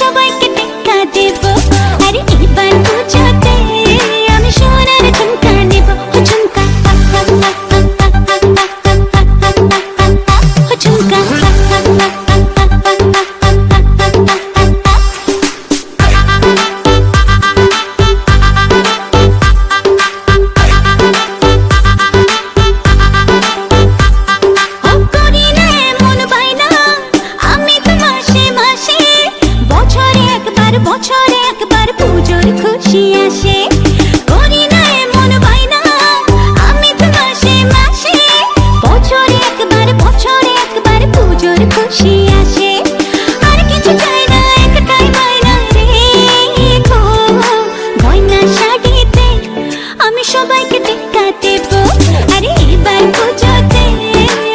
সবাইকে টেক্কা দেব। আরে এবার পুজোতে আমি সোনার ঝুমকা নেব। ও ঝুমকা ও ঝুমকা বছরে একবার পুজোর খুশি আসে। করি না এমন বায়না আমি তো মাসে মাসে। বছরে একবার পুজোর খুশি আসে। আর কিছু চাই না, একটাই বায়না রে গো, গয়না শাড়িতে আমি সবাইকে টেক্কা দেব। আরে এবার পুজোতে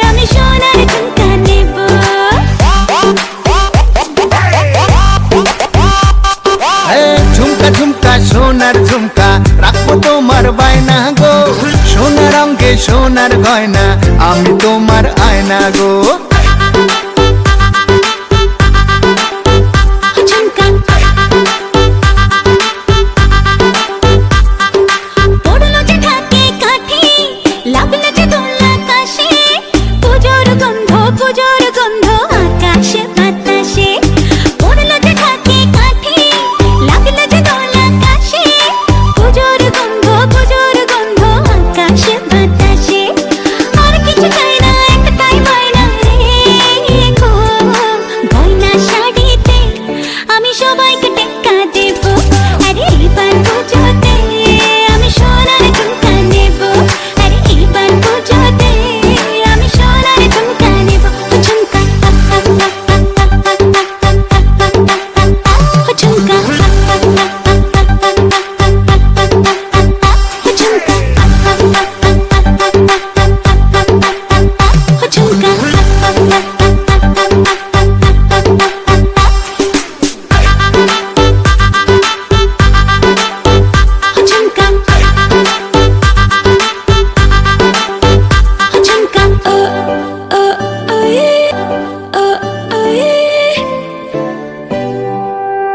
আমি সোনার ঝুমকা নেব। ঝুমকা ঝুমকা সোনার ঝুমকা রাখবো তোমার বায়না গো। সোনার অঙ্গে সোনার গয়না আমি তোমার আয়না গো।